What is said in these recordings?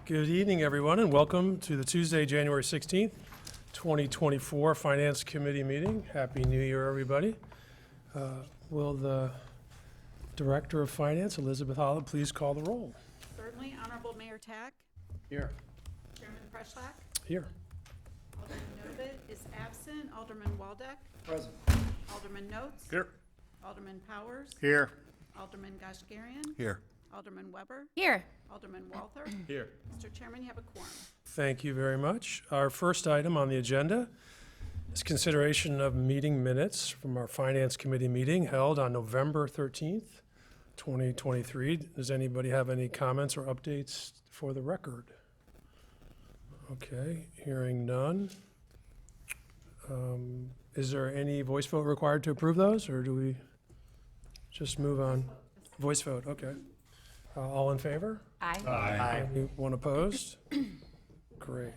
Good evening, everyone, and welcome to the Tuesday, January 16th, 2024 Finance Committee meeting. Happy New Year, everybody. Will the Director of Finance, Elizabeth Hollett, please call the roll? Certainly. Honorable Mayor Tack, Here. Chairman Preschlack, Here. Alderman Novit is absent, Alderman Waldeck, Present. Alderman Notes, Here. Alderman Powers, Here. Alderman Goshgarian, Here. Alderman Weber, Here. Alderman Walther. Here. Mr. Chairman, you have a quorum. Thank you very much. Our first item on the agenda is consideration of meeting minutes from our Finance Committee meeting held on November 13th, 2023. Does anybody have any comments or updates for the record? Okay, hearing none. Is there any voice vote required to approve those, or do we just move on? Voice vote, okay. All in favor? Aye. Anyone opposed? Great.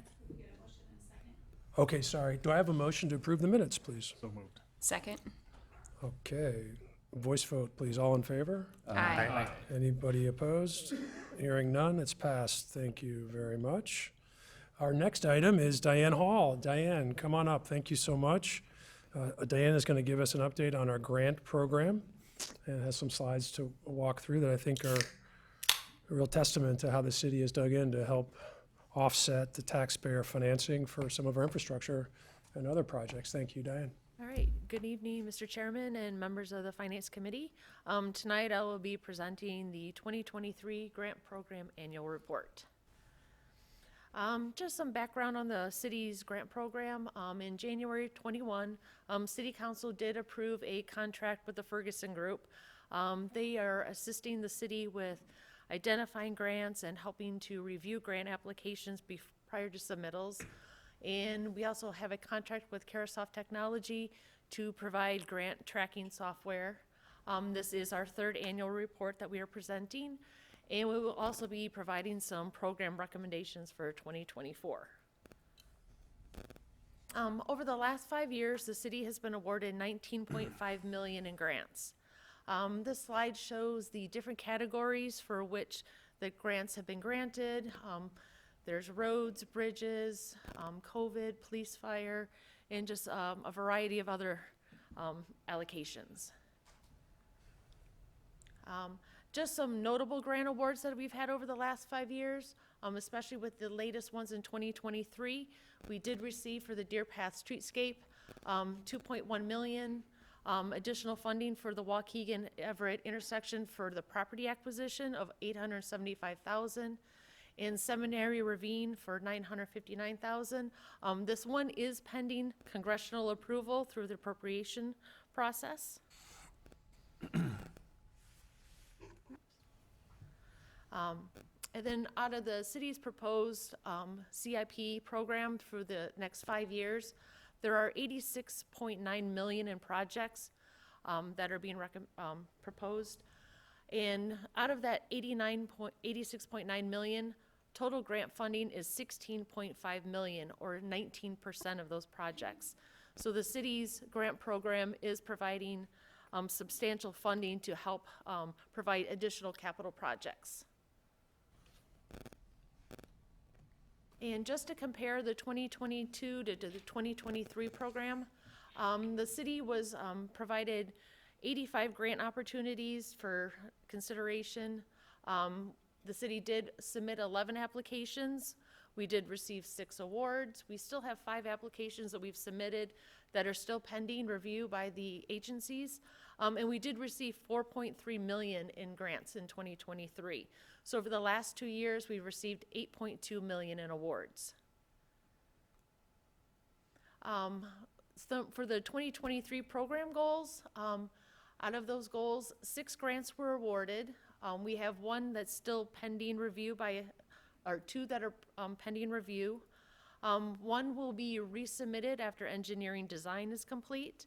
Okay, sorry. Do I have a motion to approve the minutes, please? So moved. Second. Okay, voice vote, please. All in favor? Aye. Anybody opposed? Hearing none, it's passed. Thank you very much. Our next item is Diane Hall. Diane, come on up. Thank you so much. Diane is going to give us an update on our grant program and has some slides to walk through that I think are a real testament to how the city has dug in to help offset the taxpayer financing for some of our infrastructure and other projects. Thank you, Diane. All right, good evening, Mr. Chairman and members of the Finance Committee. Tonight I will be presenting the 2023 Grant Program Annual Report. Just some background on the city's grant program. In January 21, City Council did approve a contract with the Ferguson Group. They are assisting the city with identifying grants and helping to review grant applications prior to submittals. And we also have a contract with Carasoft Technology to provide grant tracking software. This is our third annual report that we are presenting, and we will also be providing some program recommendations for 2024. Over the last 5 years, the city has been awarded $19.5 million in grants. This slide shows the different categories for which the grants have been granted. There's roads, bridges, COVID, police, fire, and just a variety of other allocations. Just some notable grant awards that we've had over the last 5 years, especially with the latest ones in 2023. We did receive for the Deer Path Streetscape $2.1 million. Additional funding for the Waukegan Everett intersection for the property acquisition of $875,000, and Seminary Ravine for $959,000. This one is pending congressional approval through the appropriation process. And then out of the city's proposed CIP program for the next 5 years, there are $86.9 million in projects that are being proposed. And out of that $86.9 million, total grant funding is $16.5 million, or 19% of those projects. So the city's grant program is providing substantial funding to help provide additional capital projects. And just to compare the 2022 to the 2023 program, the city was provided 85 grant opportunities for consideration. The city did submit 11 applications. We did receive 6 awards. We still have 5 applications that we've submitted that are still pending review by the agencies. And we did receive $4.3 million in grants in 2023. So over the last 2 years, we've received $8.2 million in awards. So for the 2023 program goals, out of those goals, 6 grants were awarded. We have 1 that's still pending review or 2 that are pending review. 1 will be resubmitted after engineering design is complete.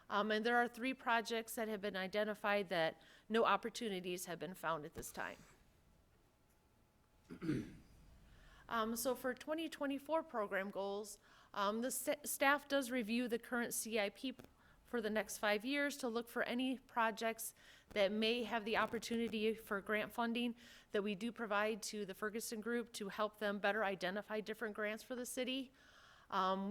And there are 3 projects that have been identified that no opportunities have been found at this time. So for 2024 program goals, the staff does review the current CIP for the next 5 years to look for any projects that may have the opportunity for grant funding that we do provide to the Ferguson Group to help them better identify different grants for the city.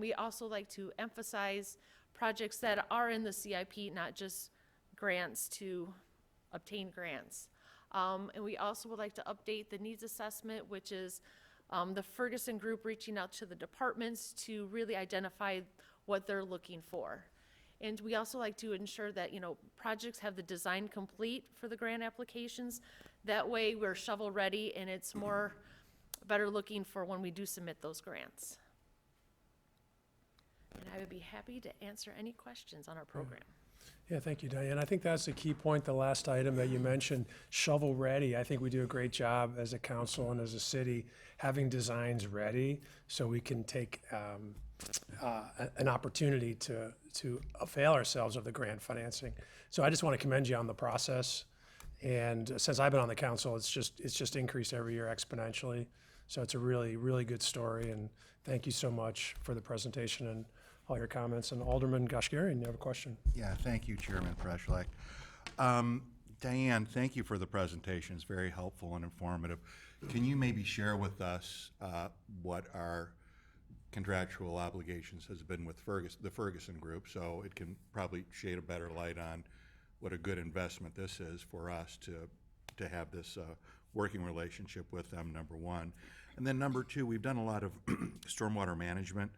We also like to emphasize projects that are in the CIP, not just grants to obtain grants. And we also would like to update the needs assessment, which is the Ferguson Group reaching out to the departments to really identify what they're looking for. And we also like to ensure that, projects have the design complete for the grant applications. That way we're shovel ready and it's more better looking for when we do submit those grants. And I would be happy to answer any questions on our program. Yeah, thank you, Diane. I think that's the key point, the last item that you mentioned, shovel ready. I think we do a great job as a council and as a city having designs ready so we can take an opportunity to avail ourselves of the grant financing. So I just want to commend you on the process. And since I've been on the council, it's just increased every year exponentially. So it's a really, really good story. And thank you so much for the presentation and all your comments. And Alderman Goshgarian, you have a question? Yeah, thank you, Chairman Preschlek. Diane, thank you for the presentation. It's very helpful and informative. Can you maybe share with us what our contractual obligations has been with the Ferguson Group, so it can probably shade a better light on what a good investment this is for us to have this working relationship with them, number one. And then number two, we've done a lot of stormwater management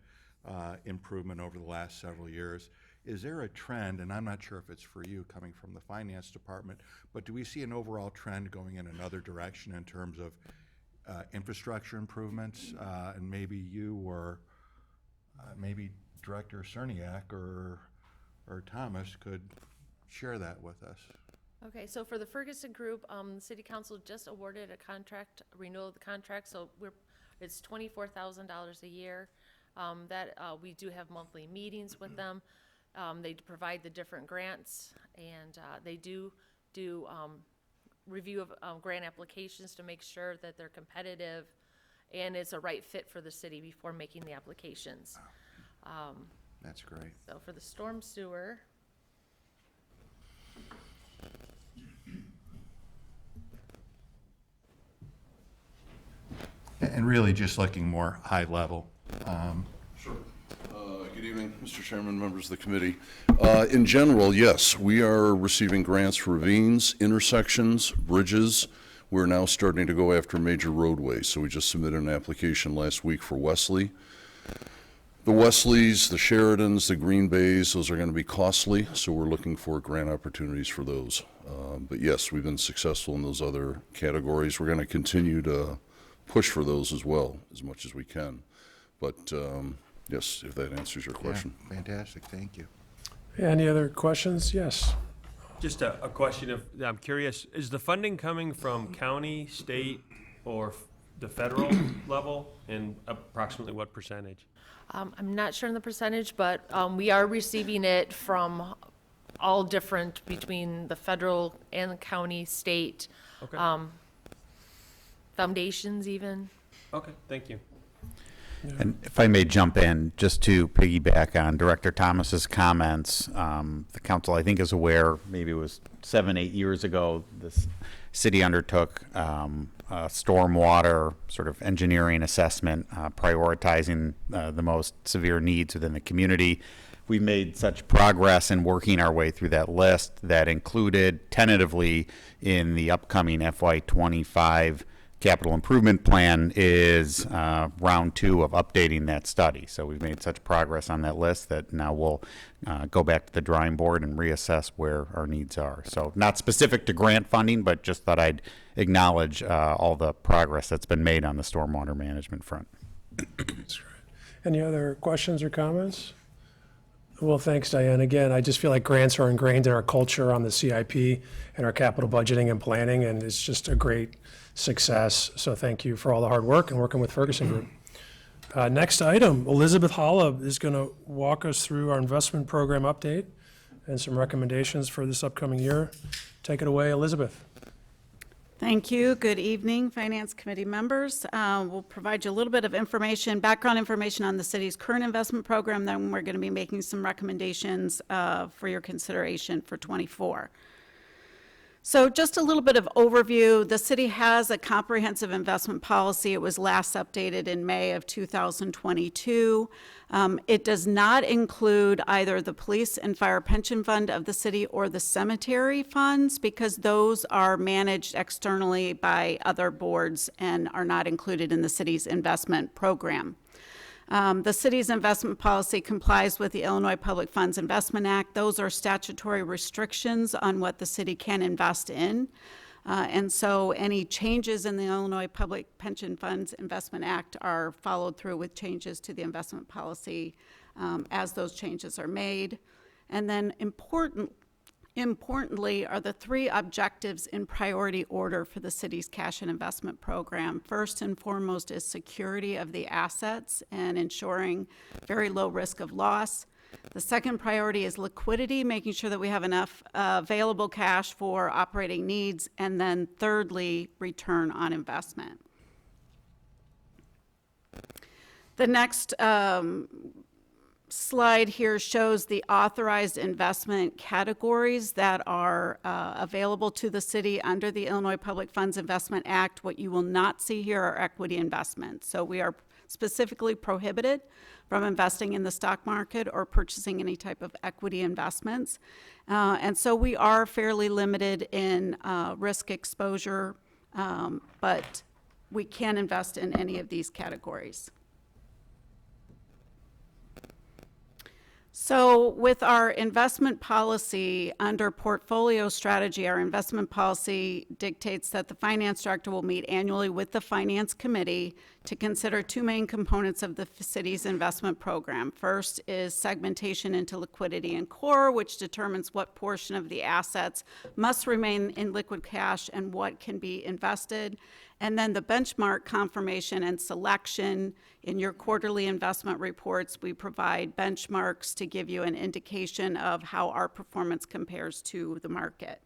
improvement over the last several years. Is there a trend, and I'm not sure if it's for you coming from the finance department, but do we see an overall trend going in another direction in terms of infrastructure improvements? And maybe you or maybe Director Cerniak or Thomas could share that with us. Okay, so for the Ferguson Group, the City Council just awarded a contract, renewal of the contract, so it's $24,000 a year. We do have monthly meetings with them. They provide the different grants, and they do review of grant applications to make sure that they're competitive and it's a right fit for the city before making the applications. That's great. So for the storm sewer, And really just looking more high level. Sure. Good evening, Mr. Chairman, members of the committee. In general, yes, we are receiving grants for ravines, intersections, bridges. We're now starting to go after major roadways. So we just submitted an application last week for Wesley. The Wesleys, the Sheridans, the Green Bays, those are going to be costly, so we're looking for grant opportunities for those. But yes, we've been successful in those other categories. We're going to continue to push for those as well, as much as we can. But yes, if that answers your question. Yeah, fantastic, thank you. Any other questions? Yes. Just a question of, I'm curious, is the funding coming from county, state, or the federal level, and approximately what percentage? I'm not sure on the percentage, but we are receiving it from all different, between the federal and the county, state, Okay, foundations even. okay, thank you. And if I may jump in, just to piggyback on Director Thomas's comments, the council, I think, is aware, maybe it was 7-8 years ago, this city undertook a stormwater sort of engineering assessment, prioritizing the most severe needs within the community. We made such progress in working our way through that list that included tentatively in the upcoming FY25 capital improvement plan is round 2 of updating that study. So we've made such progress on that list that now we'll go back to the drawing board and reassess where our needs are. So not specific to grant funding, but just thought I'd acknowledge all the progress that's been made on the stormwater management front. That's great. Any other questions or comments? Well, thanks, Diane. Again, I just feel like grants are ingrained in our culture on the CIP and our capital budgeting and planning, and it's just a great success. So thank you for all the hard work and working with Ferguson Group. Next item, Elizabeth Hollab is going to walk us through our investment program update and some recommendations for this upcoming year. Take it away, Elizabeth. Thank you. Good evening, Finance Committee members. We'll provide you a little bit of information, background information on the city's current investment program, then we're going to be making some recommendations for your consideration for '24. So just a little bit of overview. The city has a comprehensive investment policy. It was last updated in May of 2022. It does not include either the police and fire pension fund of the city or the cemetery funds, because those are managed externally by other boards and are not included in the city's investment program. The city's investment policy complies with the Illinois Public Funds Investment Act. Those are statutory restrictions on what the city can invest in. And so any changes in the Illinois Public Pension Funds Investment Act are followed through with changes to the investment policy as those changes are made. And then importantly are the three objectives in priority order for the city's cash and investment program. First and foremost is security of the assets and ensuring very low risk of loss. The second priority is liquidity, making sure that we have enough available cash for operating needs. And then thirdly, return on investment. The next slide here shows the authorized investment categories that are available to the city under the Illinois Public Funds Investment Act. What you will not see here are equity investments. So we are specifically prohibited from investing in the stock market or purchasing any type of equity investments. And so we are fairly limited in risk exposure, but we can invest in any of these categories. So with our investment policy under portfolio strategy, our investment policy dictates that the finance director will meet annually with the finance committee to consider two main components of the city's investment program. First is segmentation into liquidity and core, which determines what portion of the assets must remain in liquid cash and what can be invested. And then the benchmark confirmation and selection. In your quarterly investment reports, we provide benchmarks to give you an indication of how our performance compares to the market.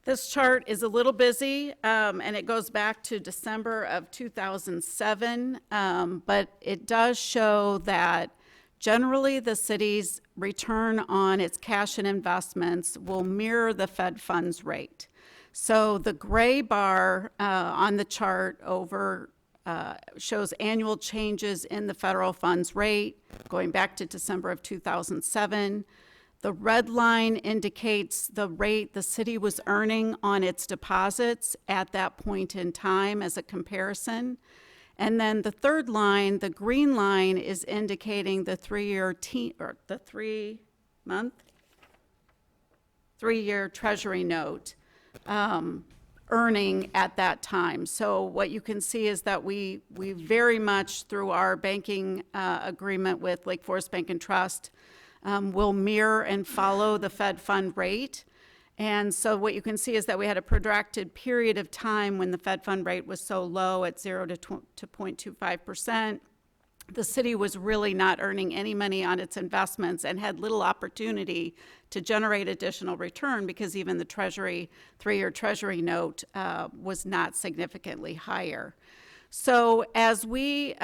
This chart is a little busy, and it goes back to December of 2007, but it does show that generally the city's return on its cash and investments will mirror the Fed funds rate. So the gray bar on the chart over shows annual changes in the federal funds rate going back to December of 2007. The red line indicates the rate the city was earning on its deposits at that point in time as a comparison. And then the third line, the green line, is indicating the three-year Treasury note earning at that time. So what you can see is that we very much, through our banking agreement with Lake Forest Bank and Trust, will mirror and follow the Fed fund rate. And so what you can see is that we had a protracted period of time when the Fed fund rate was so low at 0 to 0.25%. The city was really not earning any money on its investments and had little opportunity to generate additional return because even the three-year Treasury note was not significantly higher. So as we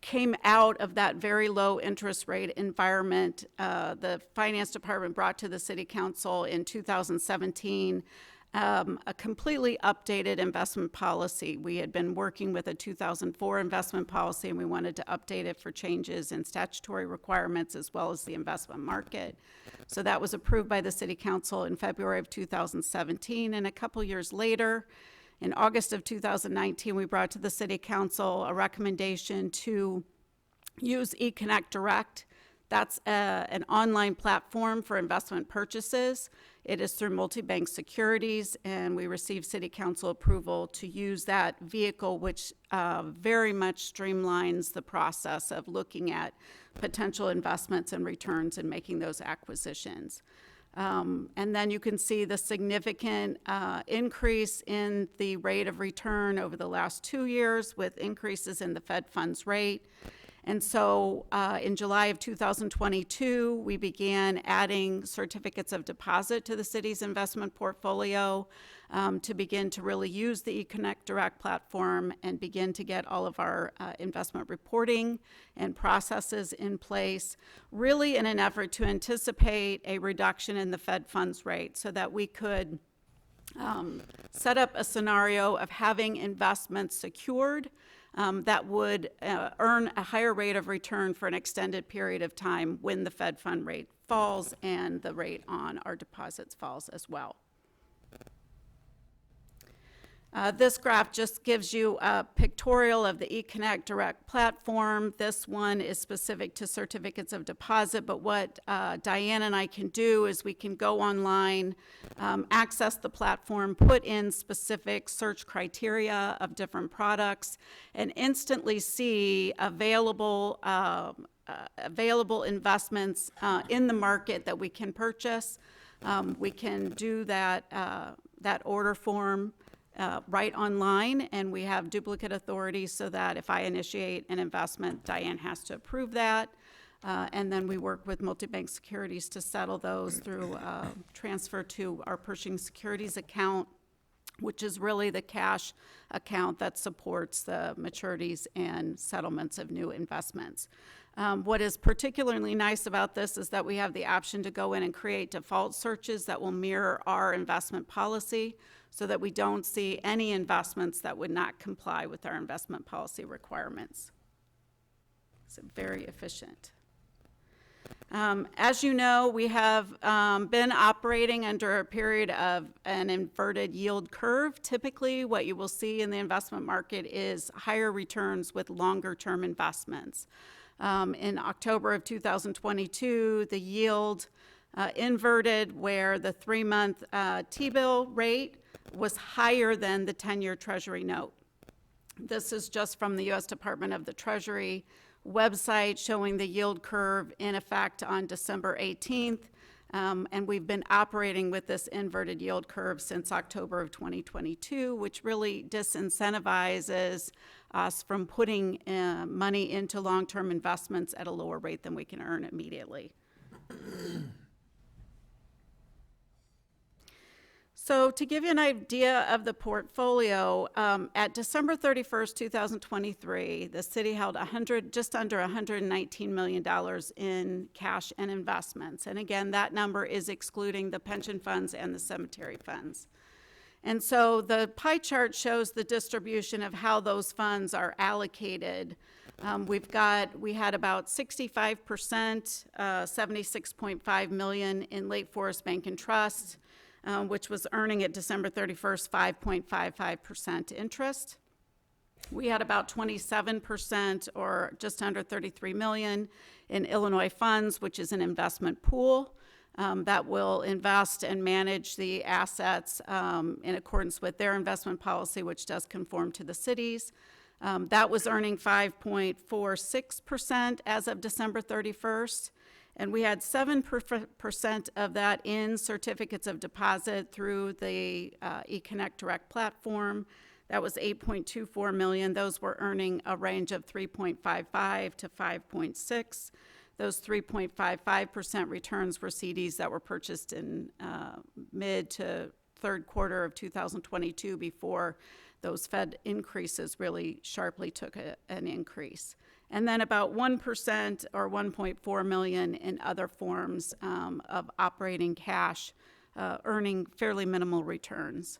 came out of that very low interest rate environment, the finance department brought to the city council in 2017 a completely updated investment policy. We had been working with a 2004 investment policy, and we wanted to update it for changes in statutory requirements as well as the investment market. So that was approved by the city council in February of 2017, and a couple years later, in August of 2019, we brought to the city council a recommendation to use eConnect Direct. That's an online platform for investment purchases. It is through Multibank Securities, and we received city council approval to use that vehicle, which very much streamlines the process of looking at potential investments and returns and making those acquisitions. And then you can see the significant increase in the rate of return over the last 2 years with increases in the Fed funds rate. And so in July of 2022, we began adding certificates of deposit to the city's investment portfolio to begin to really use the eConnect Direct platform and begin to get all of our investment reporting and processes in place, really in an effort to anticipate a reduction in the Fed funds rate so that we could set up a scenario of having investments secured that would earn a higher rate of return for an extended period of time when the Fed fund rate falls and the rate on our deposits falls as well. This graph just gives you a pictorial of the eConnect Direct platform. This one is specific to certificates of deposit, but what Diane and I can do is we can go online, access the platform, put in specific search criteria of different products, and instantly see available investments in the market that we can purchase. We can do that order form right online, and we have duplicate authority so that if I initiate an investment, Diane has to approve that. And then we work with Multibank Securities to settle those through transfer to our Pershing Securities account, which is really the cash account that supports the maturities and settlements of new investments. What is particularly nice about this is that we have the option to go in and create default searches that will mirror our investment policy so that we don't see any investments that would not comply with our investment policy requirements. It's very efficient. As you know, we have been operating under a period of an inverted yield curve. Typically, what you will see in the investment market is higher returns with longer-term investments. In October of 2022, the yield inverted where the 3-month T-bill rate was higher than the 10-year Treasury note. This is just from the U.S. Department of the Treasury website showing the yield curve in effect on December 18th. And we've been operating with this inverted yield curve since October of 2022, which really disincentivizes us from putting money into long-term investments at a lower rate than we can earn immediately. So to give you an idea of the portfolio, at December 31st, 2023, the city held just under $119 million in cash and investments. And again, that number is excluding the pension funds and the cemetery funds. And so the pie chart shows the distribution of how those funds are allocated. We had about 65%, $76.5 million in Lake Forest Bank and Trust, which was earning at December 31st 5.55% interest. We had about 27%, or just under $33 million, in Illinois Funds, which is an investment pool that will invest and manage the assets in accordance with their investment policy, which does conform to the city's. That was earning 5.46% as of December 31st. And we had 7% of that in certificates of deposit through the eConnect Direct platform. That was $8.24 million. Those were earning a range of 3.55 to 5.6. Those 3.55% returns were CDs that were purchased in mid to third quarter of 2022 before those Fed increases really sharply took an increase. And then about 1% or $1.4 million in other forms of operating cash, earning fairly minimal returns.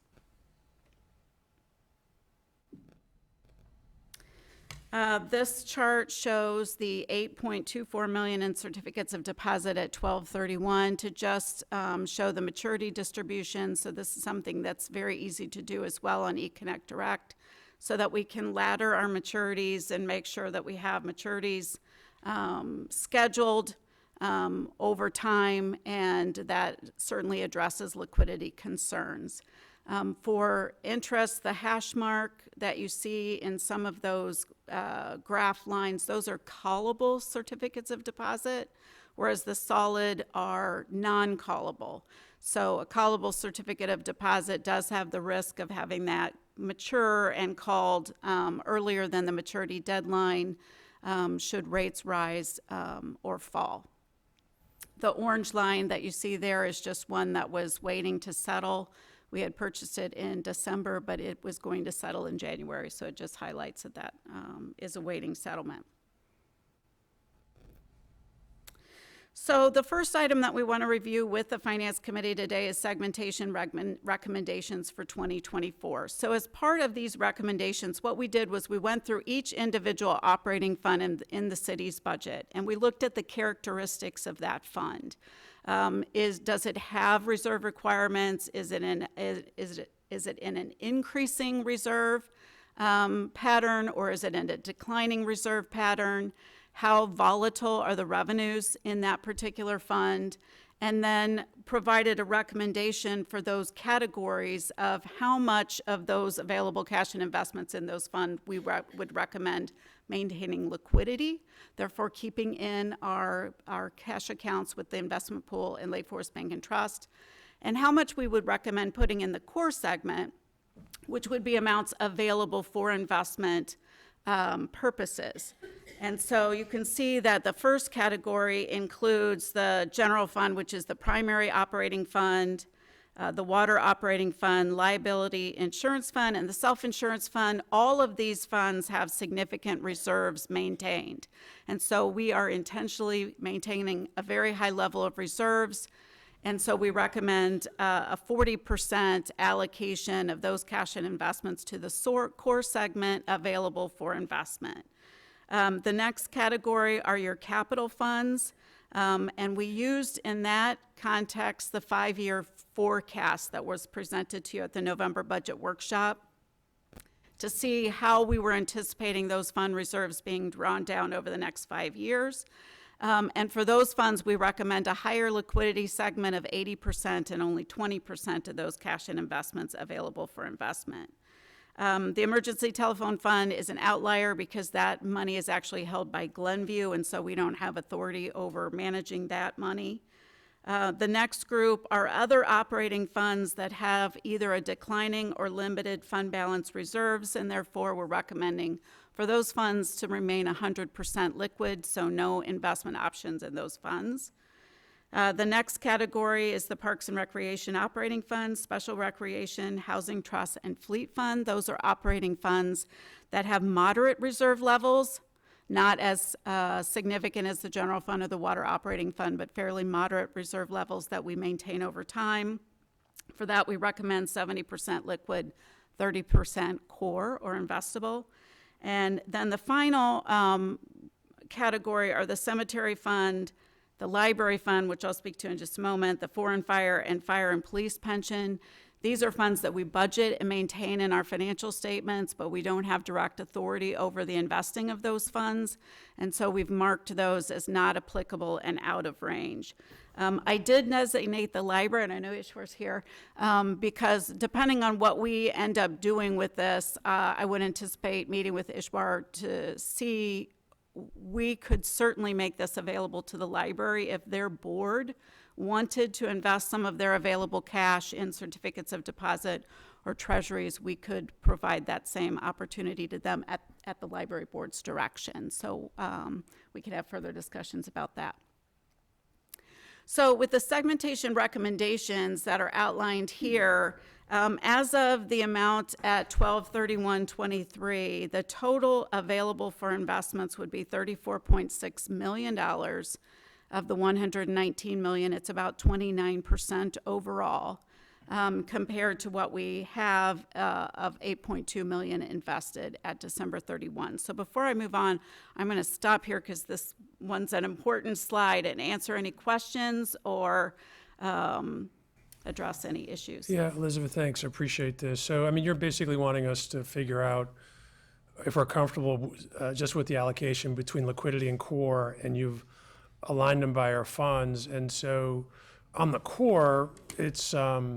This chart shows the $8.24 million in certificates of deposit at 12/31 to just show the maturity distribution. So this is something that's very easy to do as well on eConnect Direct, so that we can ladder our maturities and make sure that we have maturities scheduled over time, and that certainly addresses liquidity concerns. For interest, the hash mark that you see in some of those graph lines, those are callable certificates of deposit, whereas the solid are non-callable. So a callable certificate of deposit does have the risk of having that mature and called earlier than the maturity deadline. should rates rise or fall. The orange line that you see there is just one that was waiting to settle. We had purchased it in December, but it was going to settle in January, so it just highlights that that is awaiting settlement. So the first item that we want to review with the Finance Committee today is segmentation recommendations for 2024. So as part of these recommendations, what we did was we went through each individual operating fund in the city's budget, and we looked at the characteristics of that fund. Does it have reserve requirements? Is it in an increasing reserve pattern, or is it in a declining reserve pattern? How volatile are the revenues in that particular fund? And then provided a recommendation for those categories of how much of those available cash and investments in those funds we would recommend maintaining liquidity, therefore keeping in our cash accounts with the investment pool in Lake Forest Bank and Trust, and how much we would recommend putting in the core segment, which would be amounts available for investment purposes. And so you can see that the first category includes the general fund, which is the primary operating fund, the water operating fund, liability insurance fund, and the self-insurance fund. All of these funds have significant reserves maintained. And so we are intentionally maintaining a very high level of reserves. And so we recommend a 40% allocation of those cash and investments to the core segment available for investment. The next category are your capital funds. And we used in that context the 5-year forecast that was presented to you at the November budget workshop to see how we were anticipating those fund reserves being drawn down over the next 5 years. And for those funds, we recommend a higher liquidity segment of 80% and only 20% of those cash and investments available for investment. The emergency telephone fund is an outlier because that money is actually held by Glenview, and so we don't have authority over managing that money. The next group are other operating funds that have either a declining or limited fund balance reserves, and therefore we're recommending for those funds to remain 100% liquid, so no investment options in those funds. The next category is the Parks and Recreation Operating Fund, Special Recreation, Housing Trust, and Fleet Fund. Those are operating funds that have moderate reserve levels, not as significant as the General Fund or the Water Operating Fund, but fairly moderate reserve levels that we maintain over time. For that, we recommend 70% liquid, 30% core or investable. And then the final category are the Cemetery Fund, the Library Fund, which I'll speak to in just a moment, the Foreign Fire and Fire and Police Pension. These are funds that we budget and maintain in our financial statements, but we don't have direct authority over the investing of those funds. And so we've marked those as not applicable and out of range. I did designate the library, and I know Ishwar's here, because depending on what we end up doing with this, I would anticipate meeting with Ishwar to see we could certainly make this available to the library if their board wanted to invest some of their available cash in certificates of deposit or treasuries. We could provide that same opportunity to them at the library board's direction. So we could have further discussions about that. So with the segmentation recommendations that are outlined here, as of the amount at 12/31/23, the total available for investments would be $34.6 million of the $119 million. It's about 29% overall, compared to what we have of $8.2 million invested at December 31. So before I move on, I'm going to stop here because this one's an important slide and answer any questions or address any issues. Yeah, Elizabeth, thanks. I appreciate this. So, I mean, you're basically wanting us to figure out if we're comfortable just with the allocation between liquidity and core, and you've aligned them by our funds. And so on the core, it's, I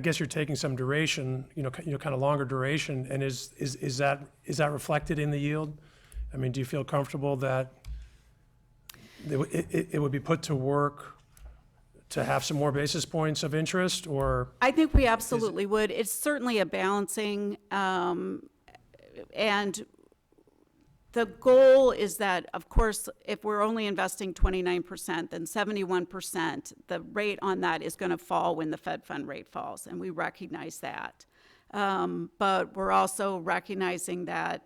guess you're taking some duration, kind of longer duration. And is that reflected in the yield? I mean, do you feel comfortable that it would be put to work to have some more basis points of interest, or? I think we absolutely would. It's certainly a balancing, and The goal is that, of course, if we're only investing 29%, then 71%, the rate on that is going to fall when the Fed fund rate falls, and we recognize that. But we're also recognizing that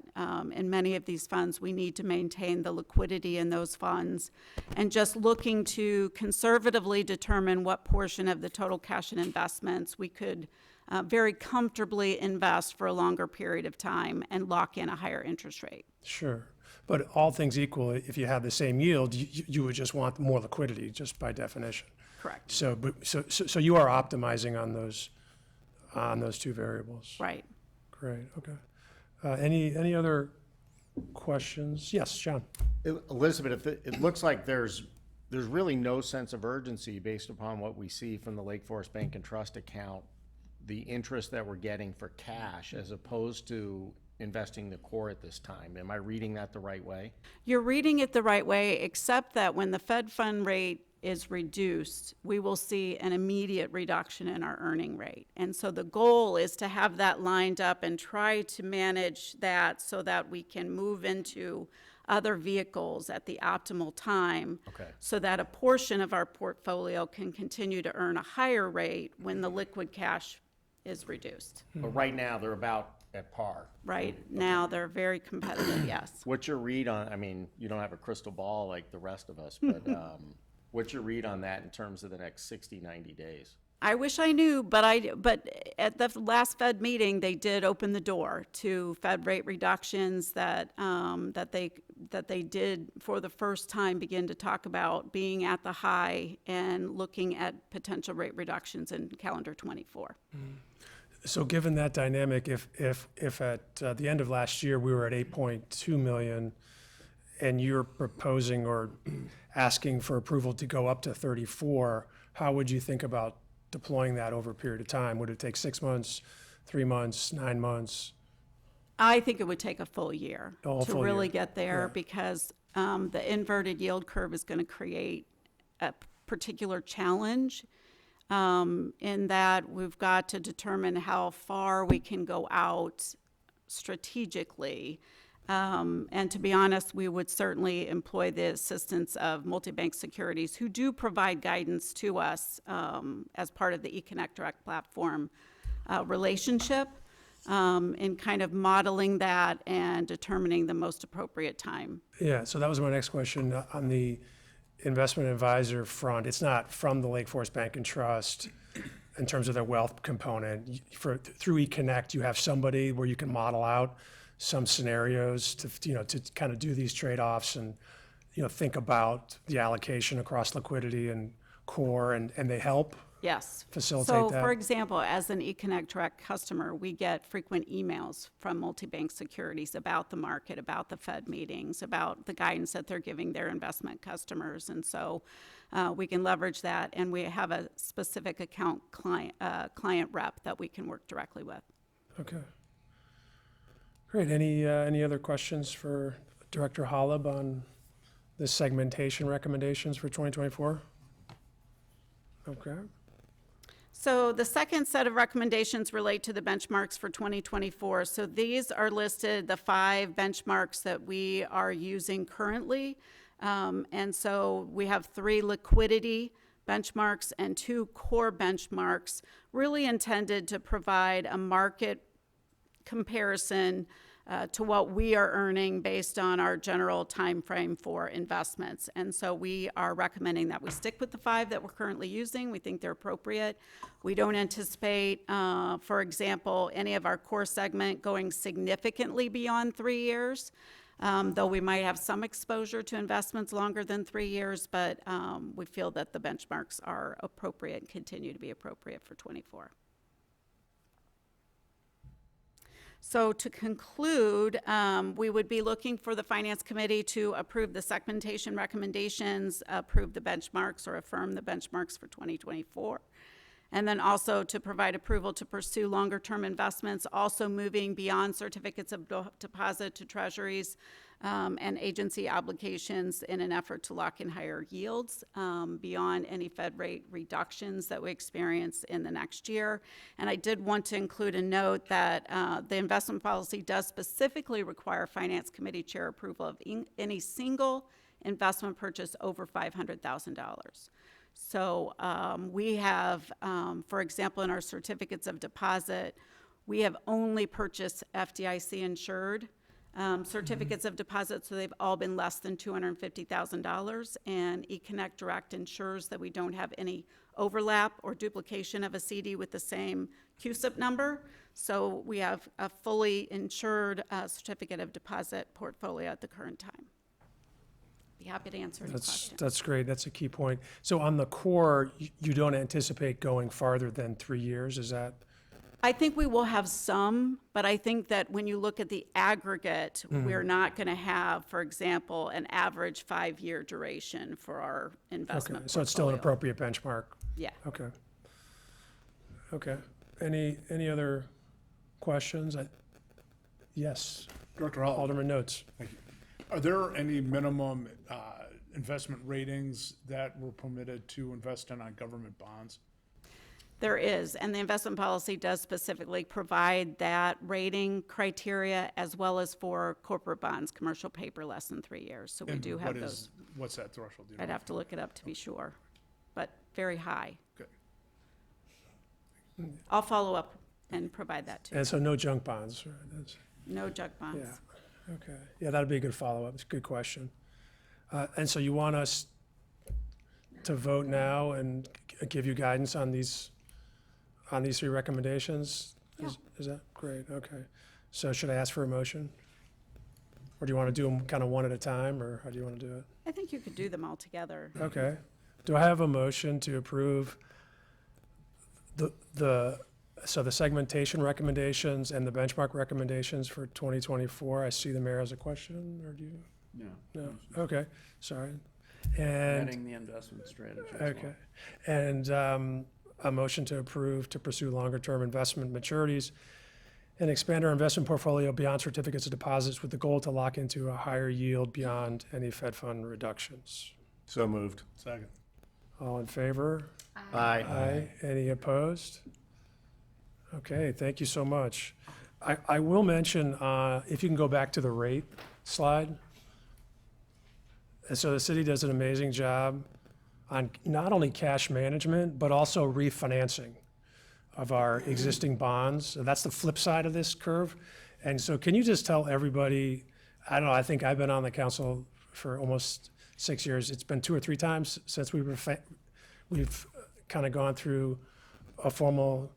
in many of these funds, we need to maintain the liquidity in those funds, and just looking to conservatively determine what portion of the total cash and investments we could very comfortably invest for a longer period of time and lock in a higher interest rate. Sure. But all things equal, if you have the same yield, you would just want more liquidity, just by definition. Correct. So you are optimizing on those two variables. Right. Great, okay. Any other questions? Yes, John? Elizabeth, it looks like there's really no sense of urgency based upon what we see from the Lake Forest Bank and Trust account, the interest that we're getting for cash as opposed to investing the core at this time. Am I reading that the right way? You're reading it the right way, except that when the Fed fund rate is reduced, we will see an immediate reduction in our earning rate. And so the goal is to have that lined up and try to manage that so that we can move into other vehicles at the optimal time. Okay. So that a portion of our portfolio can continue to earn a higher rate when the liquid cash is reduced. But right now, they're about at par. Right now, they're very competitive, yes. What's your read on, I mean, you don't have a crystal ball like the rest of us, but what's your read on that in terms of the next 60, 90 days? I wish I knew, but at the last Fed meeting, they did open the door to Fed rate reductions that they did for the first time begin to talk about being at the high and looking at potential rate reductions in calendar 24. So given that dynamic, if at the end of last year, we were at 8.2 million, and you're proposing or asking for approval to go up to 34, how would you think about deploying that over a period of time? Would it take 6 months, 3 months, 9 months? I think it would take a full year Oh, a to full really year. get there Yeah. because the inverted yield curve is going to create a particular challenge in that we've got to determine how far we can go out strategically. And to be honest, we would certainly employ the assistance of multi-bank securities who do provide guidance to us as part of the eConnect Direct platform relationship in kind of modeling that and determining the most appropriate time. Yeah, so that was my next question. On the investment advisor front, it's not from the Lake Forest Bank and Trust in terms of their wealth component. Through eConnect, you have somebody where you can model out some scenarios to kind of do these trade-offs and, think about the allocation across liquidity and core, and they help Yes. facilitate So, that. for example, as an eConnect Direct customer, we get frequent emails from multi-bank securities about the market, about the Fed meetings, about the guidance that they're giving their investment customers. And so we can leverage that, and we have a specific account client rep that we can work directly with. Okay. Great. Any other questions for Director Holub on the segmentation recommendations for 2024? Okay. So the second set of recommendations relate to the benchmarks for 2024. So these are listed, the 5 benchmarks that we are using currently. And so we have 3 liquidity benchmarks and 2 core benchmarks, really intended to provide a market comparison to what we are earning based on our general time frame for investments. And so we are recommending that we stick with the 5 that we're currently using. We think they're appropriate. We don't anticipate, for example, any of our core segment going significantly beyond 3 years, though we might have some exposure to investments longer than 3 years, but we feel that the benchmarks are appropriate and continue to be appropriate for 24. So to conclude, we would be looking for the Finance Committee to approve the segmentation recommendations, approve the benchmarks, or affirm the benchmarks for 2024. And then also to provide approval to pursue longer-term investments, also moving beyond certificates of deposit to treasuries and agency obligations in an effort to lock in higher yields beyond any Fed rate reductions that we experience in the next year. And I did want to include a note that the investment policy does specifically require Finance Committee Chair approval of any single investment purchase over $500,000. So we have, for example, in our certificates of deposit, we have only purchased FDIC insured certificates of deposit, so they've all been less than $250,000. And eConnect Direct ensures that we don't have any overlap or duplication of a CD with the same CUSIP number. So we have a fully insured certificate of deposit portfolio at the current time. Be happy to answer any questions. That's great. That's a key point. So on the core, you don't anticipate going farther than 3 years, is that? I think we will have some, but I think that when you look at the aggregate, we're not going to have, for example, an average 5-year duration for our Okay, investment so it's still an portfolio. appropriate benchmark. Yeah. Okay. Okay. Any other questions? Yes, Director Hall, Alderman Notes. thank you. Are there any minimum investment ratings that we're permitted to invest in on government bonds? There is, and the investment policy does specifically provide that rating criteria as well as for corporate bonds, commercial paper less than 3 years. So we And do what have is- those. What's that threshold? Do you I'd know? have to look it up to be sure, but very high. Good. I'll follow up and provide that to you. And so no junk bonds, right? That's- No junk bonds. Yeah, okay. Yeah, that'd be a good follow-up. It's a good question. And so you want us to vote now and give you guidance on these 3 recommendations? Is that, great, okay. So should I ask for a motion? Or do you want to do them kind of one at a time, or how do you want to do it? I think you could do them all together. Okay. Do I have a motion to approve the segmentation recommendations and the benchmark recommendations for 2024? I see the mayor has a question, or do you? No? Okay, sorry. And, Adding the investment strategy as well. okay. And a motion to approve to pursue longer-term investment maturities and expand our investment portfolio beyond certificates of deposits with the goal to lock into a higher yield beyond any Fed fund reductions. So moved. Second. All in favor? Aye. Aye. Any opposed? Okay, thank you so much. I will mention, if you can go back to the rate slide. And so the city does an amazing job on not only cash management, but also refinancing of our existing bonds. So that's the flip side of this curve. And so can you just tell everybody, I don't know, I think I've been on the council for almost 6 years. It's been 2 or 3 times since we've kind of gone through a formal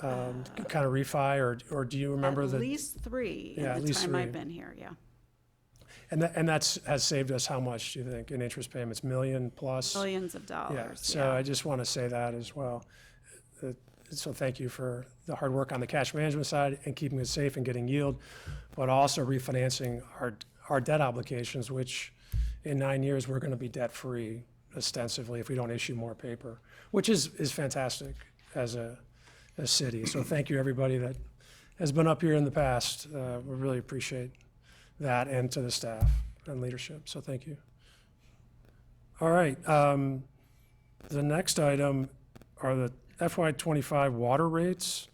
kind of refi, or do you remember At the? least 3 Yeah, at in the least time 3. I've been here, yeah. And that's has saved us how much, do you think, in interest payments? $million plus? Millions of Yeah, dollars, so yeah. I just want to say that as well. So thank you for the hard work on the cash management side and keeping it safe and getting yield, but also refinancing our debt obligations, which in 9 years, we're going to be debt-free ostensibly if we don't issue more paper, which is fantastic as a city. So thank you, everybody that has been up here in the past. We really appreciate that, and to the staff and leadership, so thank you. All right, the next item are the FY25 water rates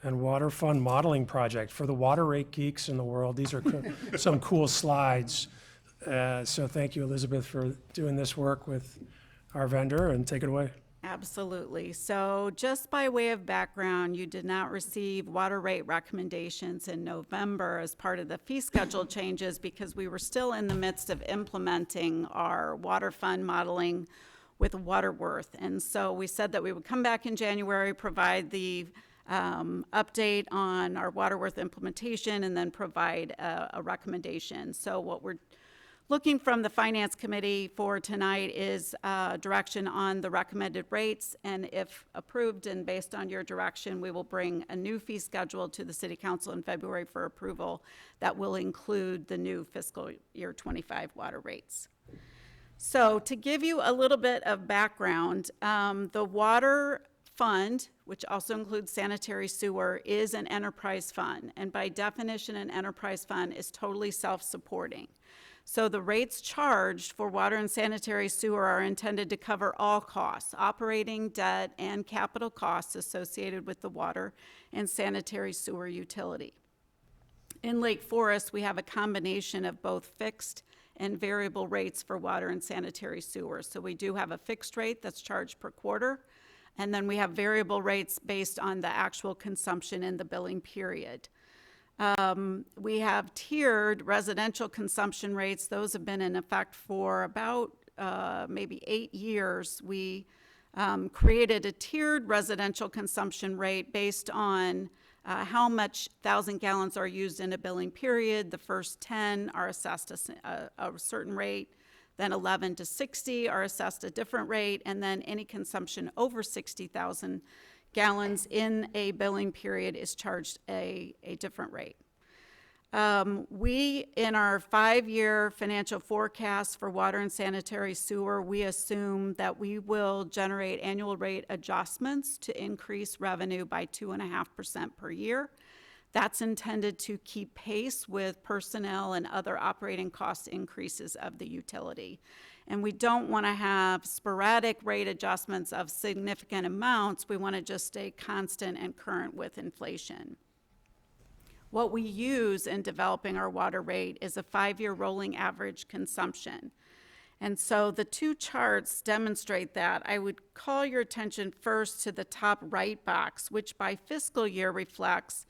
and water fund modeling project. For the water rate geeks in the world, these are some cool slides. So thank you, Elizabeth, for doing this work with our vendor, and take it away. Absolutely. So just by way of background, you did not receive water rate recommendations in November as part of the fee schedule changes because we were still in the midst of implementing our water fund modeling with Waterworth. And so we said that we would come back in January, provide the update on our Waterworth implementation, and then provide a recommendation. So what we're looking from the Finance Committee for tonight is direction on the recommended rates, and if approved and based on your direction, we will bring a new fee schedule to the City Council in February for approval that will include the new fiscal year 25 water rates. So to give you a little bit of background, the water fund, which also includes sanitary sewer, is an enterprise fund. And by definition, an enterprise fund is totally self-supporting. So the rates charged for water and sanitary sewer are intended to cover all costs, operating, debt, and capital costs associated with the water and sanitary sewer utility. In Lake Forest, we have a combination of both fixed and variable rates for water and sanitary sewer. So we do have a fixed rate that's charged per quarter, and then we have variable rates based on the actual consumption in the billing period. We have tiered residential consumption rates. Those have been in effect for about maybe 8 years. We created a tiered residential consumption rate based on how much 1,000 gallons are used in a billing period. The first 10 are assessed a certain rate, then 11 to 60 are assessed a different rate, and then any consumption over 60,000 gallons in a billing period is charged a different rate. We, in our 5-year financial forecast for water and sanitary sewer, we assume that we will generate annual rate adjustments to increase revenue by 2.5% per year. That's intended to keep pace with personnel and other operating cost increases of the utility. And we don't want to have sporadic rate adjustments of significant amounts. We want to just stay constant and current with inflation. What we use in developing our water rate is a 5-year rolling average consumption. And so the two charts demonstrate that. I would call your attention first to the top right box, which by fiscal year reflects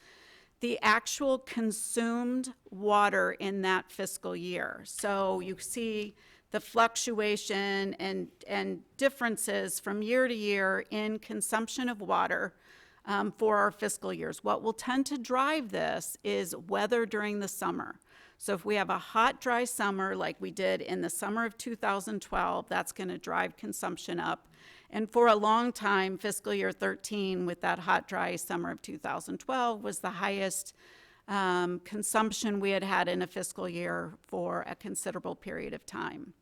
the actual consumed water in that fiscal year. So you see the fluctuation and differences from year to year in consumption of water for our fiscal years. What will tend to drive this is weather during the summer. So if we have a hot, dry summer like we did in the summer of 2012, that's going to drive consumption up. And for a long time, fiscal year 13, with that hot, dry summer of 2012, was the highest consumption we had had in a fiscal year for a considerable period of time.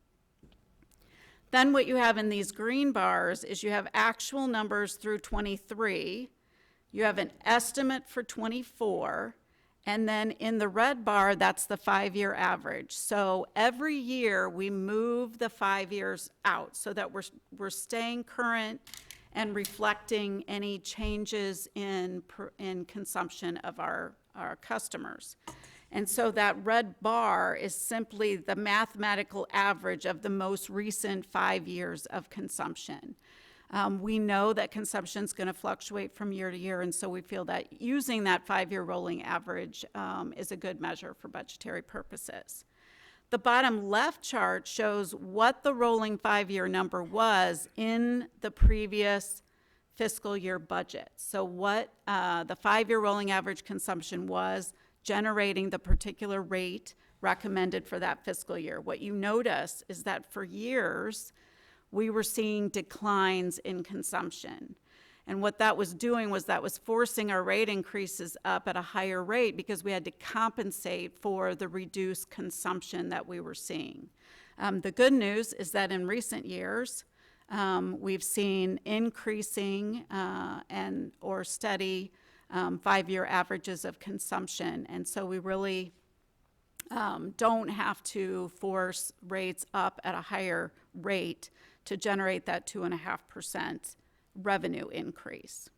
Then what you have in these green bars is you have actual numbers through 23, you have an estimate for 24, and then in the red bar, that's the 5-year average. So every year we move the 5 years out so that we're staying current and reflecting any changes in consumption of our customers. And so that red bar is simply the mathematical average of the most recent 5 years of consumption. We know that consumption is going to fluctuate from year to year, and so we feel that using that 5-year rolling average is a good measure for budgetary purposes. The bottom left chart shows what the rolling 5-year number was in the previous fiscal year budget. So what the 5-year rolling average consumption was, generating the particular rate recommended for that fiscal year. What you notice is that for years, we were seeing declines in consumption. And what that was doing was that was forcing our rate increases up at a higher rate because we had to compensate for the reduced consumption that we were seeing. The good news is that in recent years, we've seen increasing or steady 5-year averages of consumption. And so we really don't have to force rates up at a higher rate to generate that 2.5% revenue increase.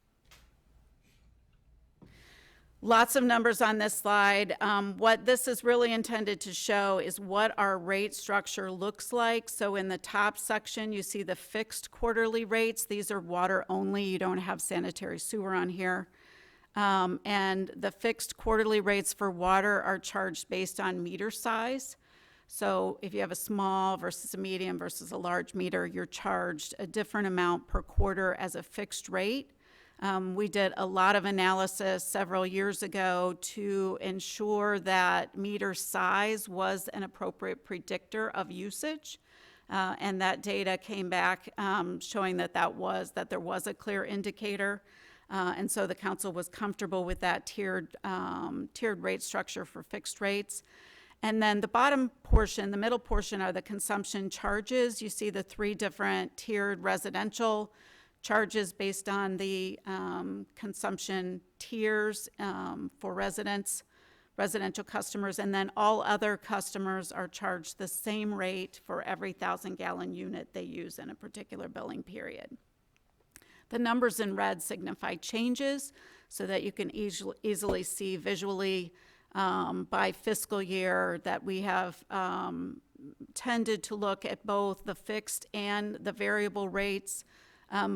Lots of numbers on this slide. What this is really intended to show is what our rate structure looks like. So in the top section, you see the fixed quarterly rates. These are water only. You don't have sanitary sewer on here. And the fixed quarterly rates for water are charged based on meter size. So if you have a small versus a medium versus a large meter, you're charged a different amount per quarter as a fixed rate. We did a lot of analysis several years ago to ensure that meter size was an appropriate predictor of usage. And that data came back showing that there was a clear indicator. And so the council was comfortable with that tiered rate structure for fixed rates. And then the bottom portion, the middle portion, are the consumption charges. You see the 3 different tiered residential charges based on the consumption tiers for residential customers, and then all other customers are charged the same rate for every 1,000-gallon unit they use in a particular billing period. The numbers in red signify changes so that you can easily see visually by fiscal year that we have tended to look at both the fixed and the variable rates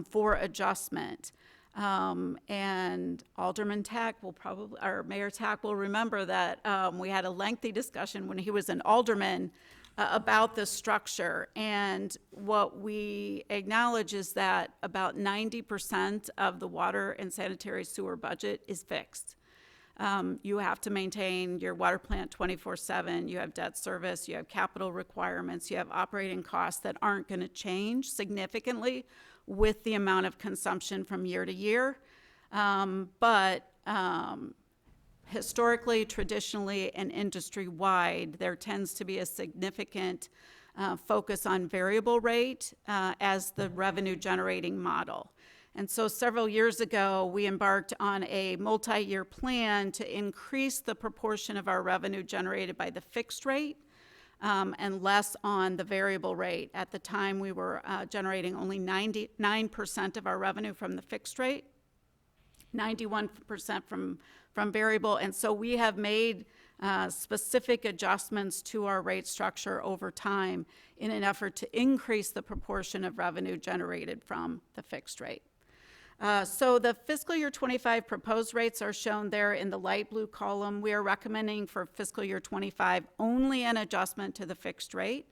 for adjustment. And Alderman Tack will probably, or Mayor Tack will remember that we had a lengthy discussion when he was an alderman about the structure. And what we acknowledge is that about 90% of the water and sanitary sewer budget is fixed. You have to maintain your water plant 24/7, you have debt service, you have capital requirements, you have operating costs that aren't going to change significantly with the amount of consumption from year to year. But historically, traditionally, and industry-wide, there tends to be a significant focus on variable rate as the revenue-generating model. And so several years ago, we embarked on a multi-year plan to increase the proportion of our revenue generated by the fixed rate and less on the variable rate. At the time, we were generating only 99% of our revenue from the fixed rate, 91% from variable. And so we have made specific adjustments to our rate structure over time in an effort to increase the proportion of revenue generated from the fixed rate. So the fiscal year 25 proposed rates are shown there in the light blue column. We are recommending for fiscal year 25 only an adjustment to the fixed rate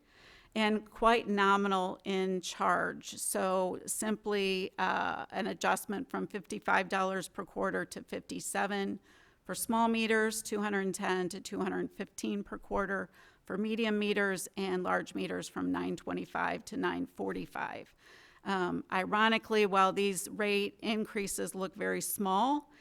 and quite nominal in charge. So simply an adjustment from $55 per quarter to $57 for small meters, $210 to $215 per quarter for medium meters, and large meters from $925 to $945. Ironically, while these rate increases look very small,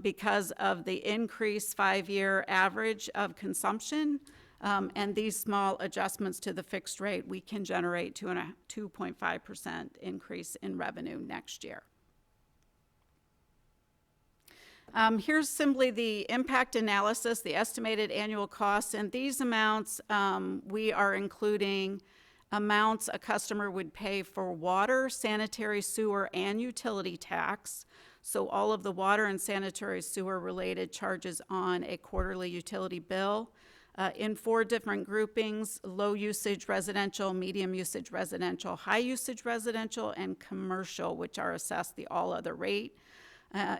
because of the increased 5-year average of consumption and these small adjustments to the fixed rate, we can generate 2.5% increase in revenue next year. Here's simply the impact analysis, the estimated annual costs, and these amounts we are including amounts a customer would pay for water, sanitary sewer, and utility tax. So all of the water and sanitary sewer related charges on a quarterly utility bill in 4 different groupings: low usage residential, medium usage residential, high usage residential, and commercial, which are assessed the all other rate.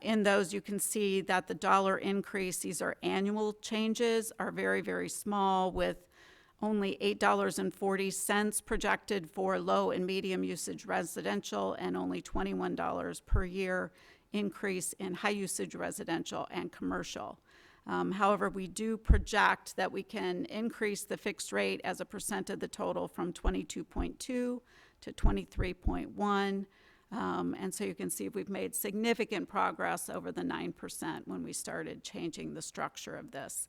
In those, you can see that the dollar increase, these are annual changes, are very, very small, with only $8.40 projected for low and medium usage residential, and only $21 per year increase in high usage residential and commercial. However, we do project that we can increase the fixed rate as a percent of the total from 22.2 to 23.1. And so you can see we've made significant progress over the 9% when we started changing the structure of this.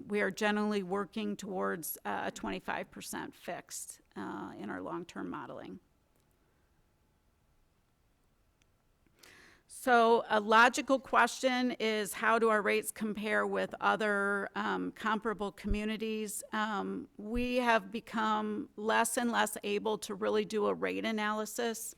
We are generally working towards a 25% fixed in our long-term modeling. So a logical question is, how do our rates compare with other comparable communities? We have become less and less able to really do a rate analysis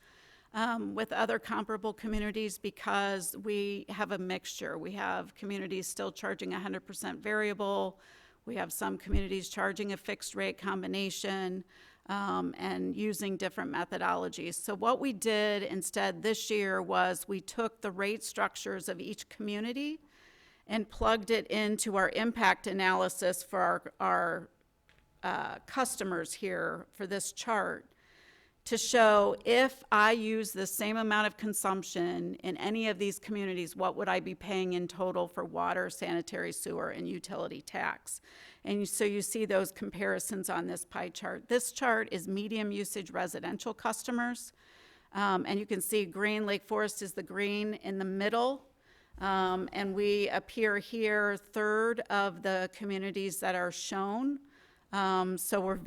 with other comparable communities because we have a mixture. We have communities still charging 100% variable. We have some communities charging a fixed rate combination and using different methodologies. So what we did instead this year was we took the rate structures of each community and plugged it into our impact analysis for our customers here for this chart, to show if I use the same amount of consumption in any of these communities, what would I be paying in total for water, sanitary sewer, and utility tax? And so you see those comparisons on this pie chart. This chart is medium usage residential customers. And you can see green, Lake Forest is the green in the middle. And we appear here third of the communities that are shown. So we're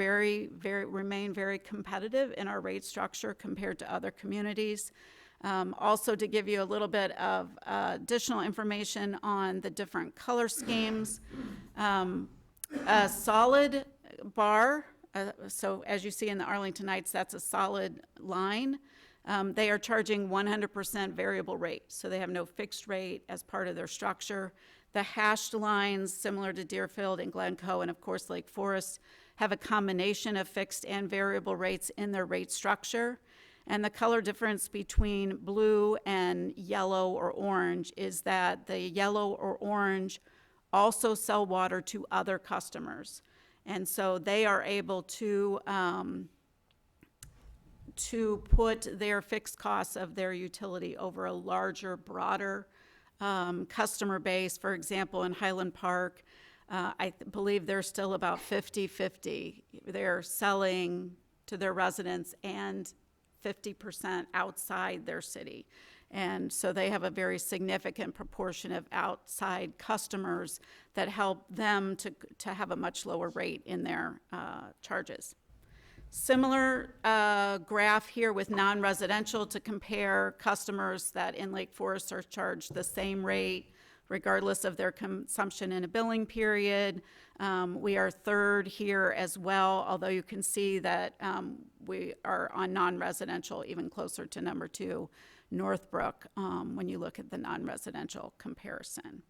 remain very competitive in our rate structure compared to other communities. Also, to give you a little bit of additional information on the different color schemes, a solid bar, so as you see in the Arlington Heights, that's a solid line. They are charging 100% variable rate, so they have no fixed rate as part of their structure. The hashed lines, similar to Deerfield and Glencoe, and of course Lake Forest, have a combination of fixed and variable rates in their rate structure. And the color difference between blue and yellow or orange is that the yellow or orange also sell water to other customers. And so they are able to put their fixed costs of their utility over a larger, broader customer base. For example, in Highland Park, I believe they're still about 50-50. They're selling to their residents and 50% outside their city. And so they have a very significant proportion of outside customers that help them to have a much lower rate in their charges. Similar graph here with non-residential to compare customers that in Lake Forest are charged the same rate regardless of their consumption in a billing period. We are third here as well, although you can see that we are on non-residential even closer to number 2, Northbrook, when you look at the non-residential comparison.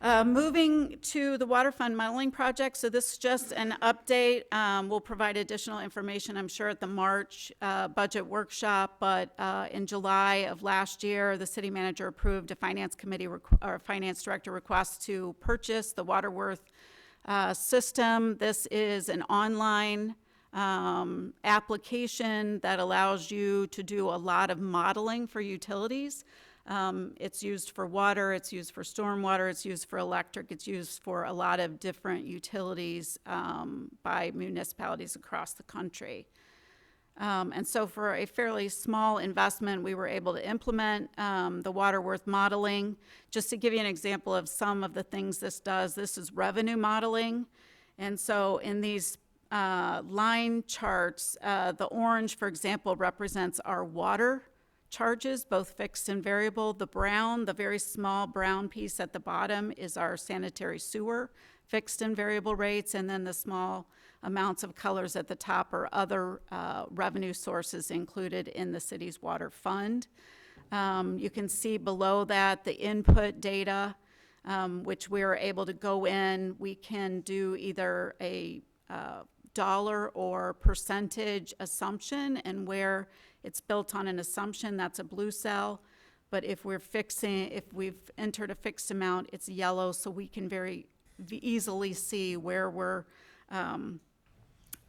Moving to the water fund modeling project, so this is just an update. We'll provide additional information, I'm sure, at the March budget workshop, but in July of last year, the city manager approved a finance committee or finance director request to purchase the Waterworth system. This is an online application that allows you to do a lot of modeling for utilities. It's used for water, it's used for stormwater, it's used for electric, it's used for a lot of different utilities by municipalities across the country. And so for a fairly small investment, we were able to implement the Waterworth modeling. Just to give you an example of some of the things this does, this is revenue modeling. And so in these line charts, the orange, for example, represents our water charges, both fixed and variable. The brown, the very small brown piece at the bottom, is our sanitary sewer, fixed and variable rates, and then the small amounts of colors at the top are other revenue sources included in the city's water fund. You can see below that the input data, which we're able to go in. We can do either a dollar or percentage assumption, and where it's built on an assumption, that's a blue cell. But if we've entered a fixed amount, it's yellow, so we can very easily see where we're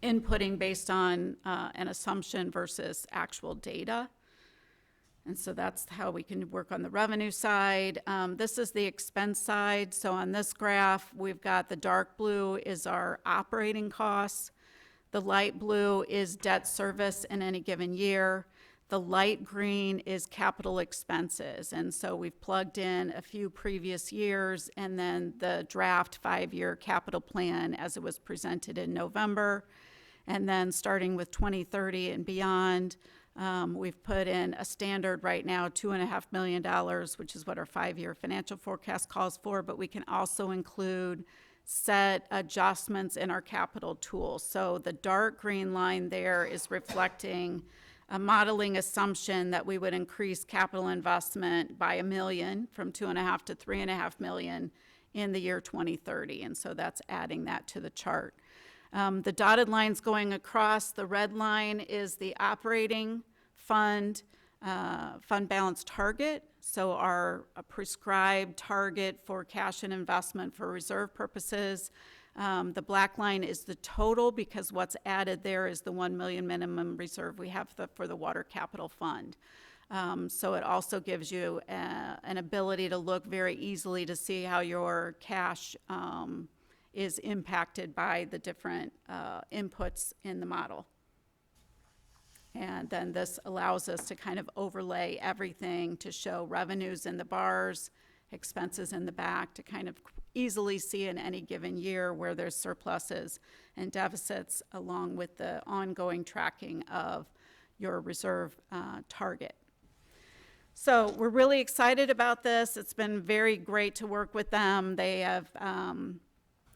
inputting based on an assumption versus actual data. And so that's how we can work on the revenue side. This is the expense side. So on this graph, we've got the dark blue is our operating costs. The light blue is debt service in any given year. The light green is capital expenses. And so we've plugged in a few previous years and then the draft 5-year capital plan as it was presented in November. And then starting with 2030 and beyond, we've put in a standard right now, $2.5 million, which is what our 5-year financial forecast calls for, but we can also include set adjustments in our capital tools. So the dark green line there is reflecting a modeling assumption that we would increase capital investment by $1 million from 2.5 to 3.5 million in the year 2030. And so that's adding that to the chart. The dotted lines going across, the red line is the operating fund balance target. So our prescribed target for cash and investment for reserve purposes. The black line is the total, because what's added there is the 1 million minimum reserve we have for the water capital fund. So it also gives you an ability to look very easily to see how your cash is impacted by the different inputs in the model. And then this allows us to kind of overlay everything to show revenues in the bars, expenses in the back, to kind of easily see in any given year where there's surpluses and deficits, along with the ongoing tracking of your reserve target. So we're really excited about this. It's been very great to work with them. They have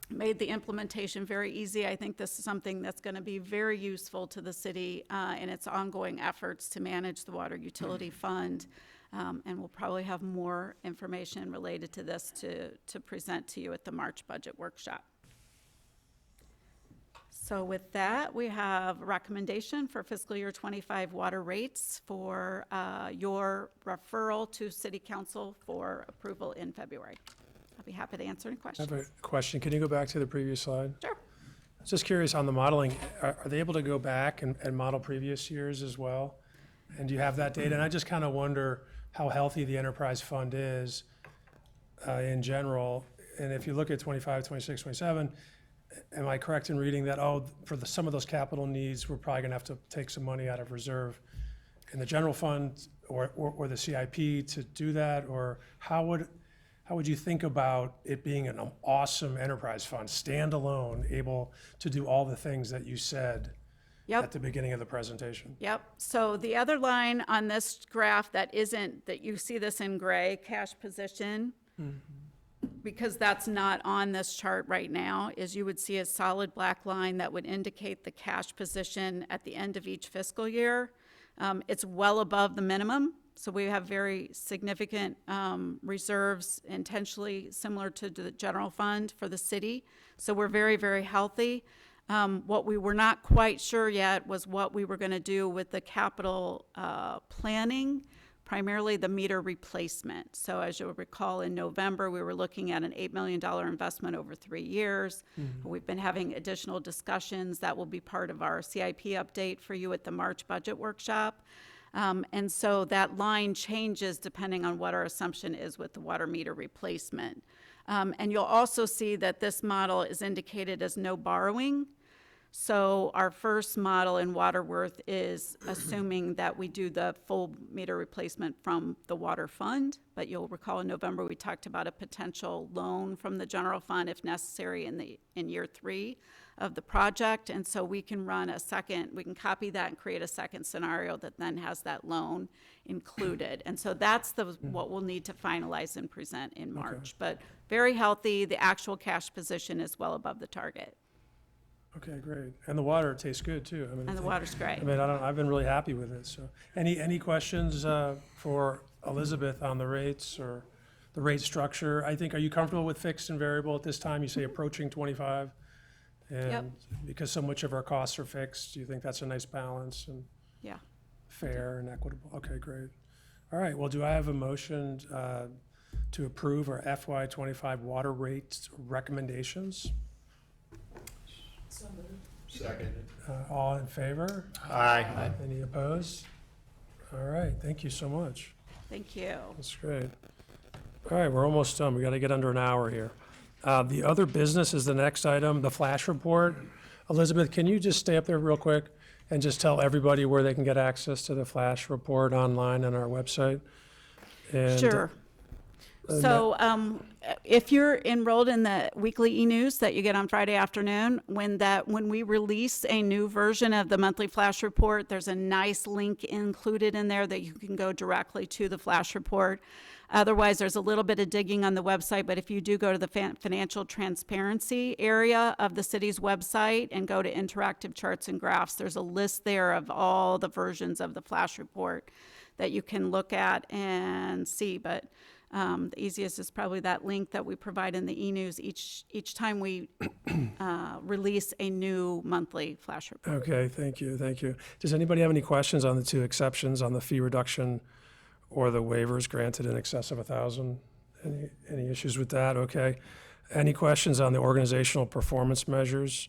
made the implementation very easy. I think this is something that's going to be very useful to the city in its ongoing efforts to manage the water utility fund. And we'll probably have more information related to this to present to you at the March budget workshop. So with that, we have a recommendation for fiscal year 25 water rates for your referral to City Council for approval in February. I'll be happy to answer any I questions. have a question. Can you go back to the previous slide? Sure. Just curious on the modeling, are they able to go back and model previous years as well? And do you have that data? And I just kind of wonder how healthy the enterprise fund is in general. And if you look at 25, 26, 27, am I correct in reading that, for some of those capital needs, we're probably going to have to take some money out of reserve in the general fund or the CIP to do that? Or how would you think about it being an awesome enterprise fund, standalone, able to do all the things that you said at the beginning of the presentation? Yep. So the other line on this graph that you see this in gray, cash position, because that's not on this chart right now, is you would see a solid black line that would indicate the cash position at the end of each fiscal year. It's well above the minimum. So we have very significant reserves, intentionally similar to the general fund for the city. So we're very, very healthy. What we were not quite sure yet was what we were going to do with the capital planning, primarily the meter replacement. So as you'll recall, in November, we were looking at an $8 million investment over 3 years. We've been having additional discussions that will be part of our CIP update for you at the March budget workshop. And so that line changes depending on what our assumption is with the water meter replacement. And you'll also see that this model is indicated as no borrowing. So our first model in Waterworth is assuming that we do the full meter replacement from the water fund. But you'll recall in November, we talked about a potential loan from the general fund if necessary in year 3 of the project. And so we can we can copy that and create a second scenario that then has that loan included. And so that's what we'll need to finalize and present in March. But very healthy. The actual cash position is well above the target. Okay, great. And the water tastes good too. I mean, And the water's great. I mean, I've been really happy with it. So, any questions for Elizabeth on the rates or the rate structure? I think, are you comfortable with fixed and variable at this time? You say approaching 25, and because so much of our costs are fixed, do you think that's a nice balance and Yeah. fair and equitable? Okay, great. All right. Well, do I have a motion to approve our FY25 water rates recommendations? All in favor? Aye. Any opposed? All right, thank you so much. Thank you. That's great. All right, we're almost done. We got to get under an hour here. The other business is the next item, the flash report. Elizabeth, can you just stay up there real quick and just tell everybody where they can get access to the flash report online on our website? And, Sure. So if you're enrolled in the weekly e-news that you get on Friday afternoon, when we release a new version of the monthly flash report, there's a nice link included in there that you can go directly to the flash report. Otherwise, there's a little bit of digging on the website, but if you do go to the financial transparency area of the city's website and go to interactive charts and graphs, there's a list there of all the versions of the flash report that you can look at and see. But the easiest is probably that link that we provide in the e-news each time we release a new monthly flash report. Okay, thank you. Does anybody have any questions on the 2 exceptions on the fee reduction or the waivers granted in excess of 1,000? Any issues with that? Okay. Any questions on the organizational performance measures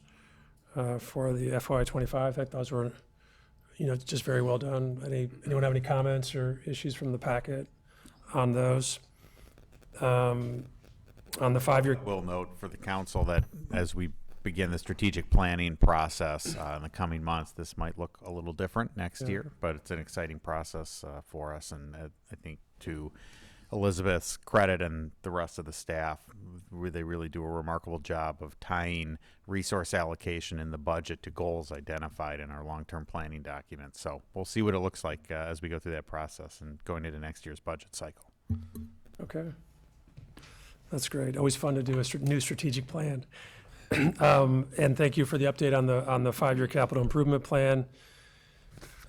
for the FY25? I think those were, just very well done. Anyone have any comments or issues from the packet on those? On the 5-year. We'll note for the council that as we begin the strategic planning process in the coming months, this might look a little different next year, but it's an exciting process for us, and I think to Elizabeth's credit and the rest of the staff. They really do a remarkable job of tying resource allocation in the budget to goals identified in our long-term planning document. So we'll see what it looks like as we go through that process and going into next year's budget cycle. Okay. That's great. Always fun to do a new strategic plan. And thank you for the update on the 5-year capital improvement plan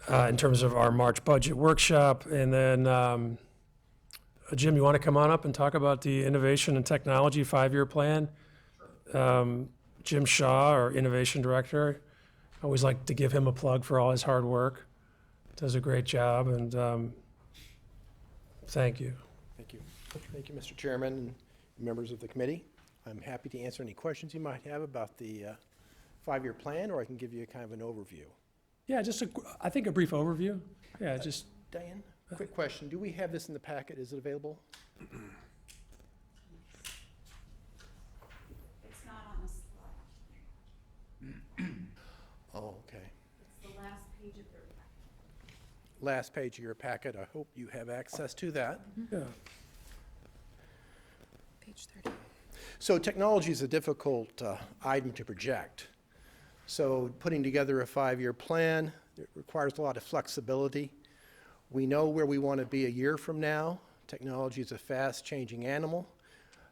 in terms of our March budget workshop. And then, Jim, you want to come on up and talk about the innovation and technology 5-year plan? Jim Shaw, our innovation director, I always like to give him a plug for all his hard work. Does a great job, and thank you. Thank you. Thank you, Mr. Chairman and members of the committee. I'm happy to answer any questions you might have about the 5-year plan, or I can give you a kind of an overview. Yeah, I think a brief overview. Yeah, just. Diane, quick question. Do we have this in the packet? Is it available? It's not on the slide. Oh, okay. It's the last page of your packet. Last page of your packet. I hope you have access to that. Yeah. Page 30. So technology is a difficult item to project. So putting together a 5-year plan, it requires a lot of flexibility. We know where we want to be a year from now. Technology is a fast-changing animal.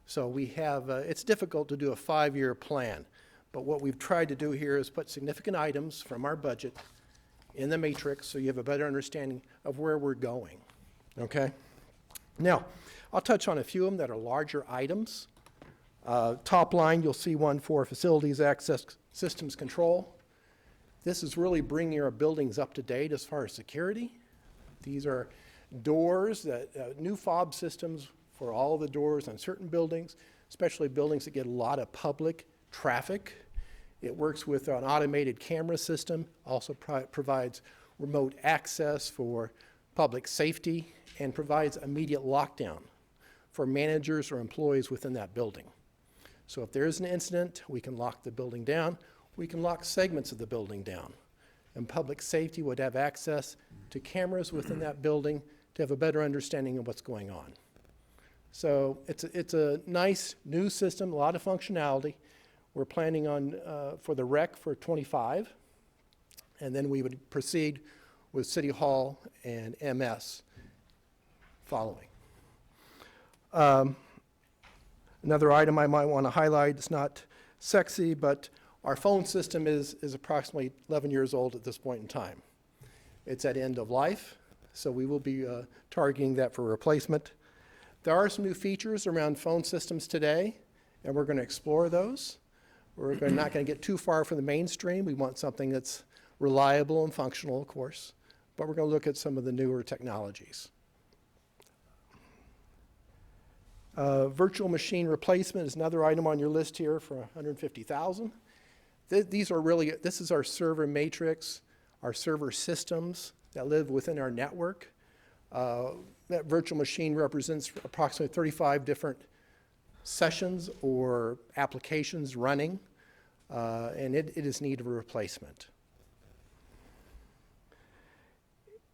So we have, it's difficult to do a 5-year plan. But what we've tried to do here is put significant items from our budget in the matrix so you have a better understanding of where we're going. Okay? Now, I'll touch on a few of them that are larger items. Top line, you'll see one for facilities access systems control. This is really bringing our buildings up to date as far as security. These are doors, that new fob systems for all the doors on certain buildings, especially buildings that get a lot of public traffic. It works with an automated camera system, also provides remote access for public safety, and provides immediate lockdown for managers or employees within that building. So if there is an incident, we can lock the building down. We can lock segments of the building down. And public safety would have access to cameras within that building to have a better understanding of what's going on. So it's a nice new system, a lot of functionality. We're planning on for the rec for 25, and then we would proceed with City Hall and MS following. Another item I might want to highlight, it's not sexy, but our phone system is approximately 11 years old at this point in time. It's at end of life, so we will be targeting that for replacement. There are some new features around phone systems today, and we're going to explore those. We're not going to get too far from the mainstream. We want something that's reliable and functional, of course, but we're going to look at some of the newer technologies. Virtual machine replacement is another item on your list here for $150,000. These are really, this is our server matrix, our server systems that live within our network. That virtual machine represents approximately 35 different sessions or applications running, and it is in need of a replacement.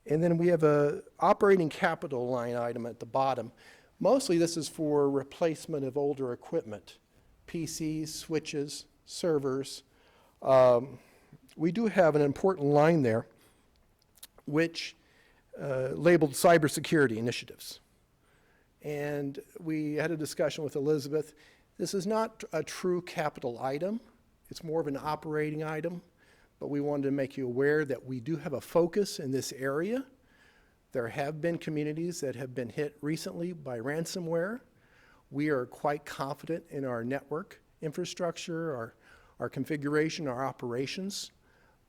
And then we have a operating capital line item at the bottom. Mostly this is for replacement of older equipment, PCs, switches, servers. We do have an important line there which labeled cybersecurity initiatives. And we had a discussion with Elizabeth. This is not a true capital item. It's more of an operating item, but we wanted to make you aware that we do have a focus in this area. There have been communities that have been hit recently by ransomware. We are quite confident in our network infrastructure, our configuration, our operations,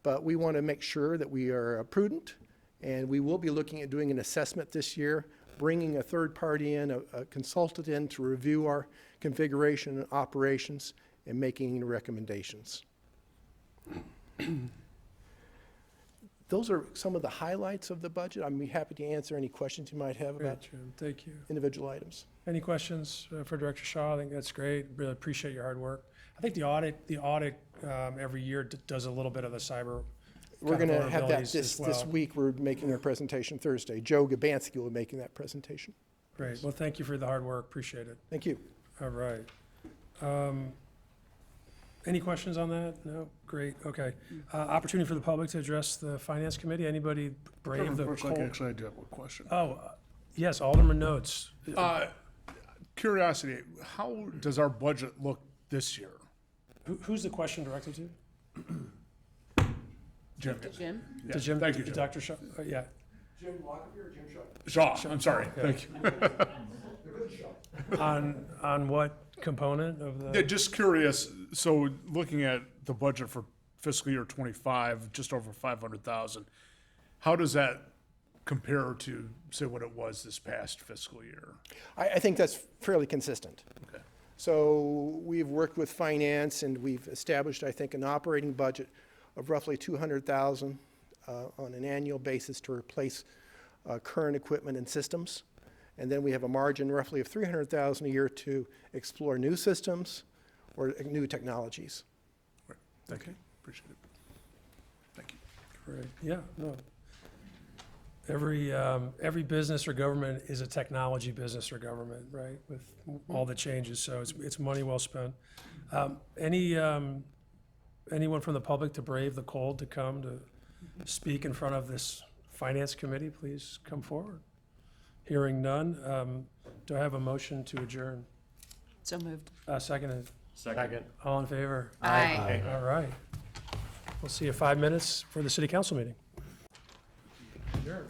but we want to make sure that we are prudent, and we will be looking at doing an assessment this year, bringing a third party in, a consultant in to review our configuration and operations and making recommendations. Those are some of the highlights of the budget. I'd be happy to answer any questions you might have about Great, Jim. Thank you. individual items. Any questions for Director Shaw? I think that's great. Really appreciate your hard work. I think the audit every year does a little bit of the cyber. We're going to have that vulnerabilities as this well. week. We're making our presentation Thursday. Joe Gabansky will be making that presentation. Great. Well, thank you for the hard work. Appreciate it. Thank you. All right. Any questions on that? No? Great, okay. Opportunity for the public to address the Finance Committee. Anybody brave the cold? Actually, I do have a question. Oh, yes, Alderman Notes. Curiosity, how does our budget look this year? Who's the question directed to? Jim? Jim? Yeah, To Jim? Thank you, to Jim. Dr. Shaw? Yeah. Shaw, I'm sorry, thank you. On what component of Yeah, the? just curious, so looking at the budget for fiscal year '25, just over 500,000, how does that compare to, say, what it was this past fiscal year? I think that's fairly consistent. Okay. So we've worked with finance and we've established, I think, an operating budget of roughly 200,000 on an annual basis to replace current equipment and systems. And then we have a margin roughly of 300,000 a year to explore new systems or new technologies. Right. Thank you, appreciate it. Thank you. Great, yeah, no. Every business or government is a technology business or government, right? With all the changes, so it's money well spent. Anyone from the public to brave the cold to come to speak in front of this Finance Committee, please come forward. Hearing none, do I have a motion to adjourn? So moved. Seconded. Second. All in favor? Aye. All right. We'll see you 5 minutes for the city council meeting. Adjourn.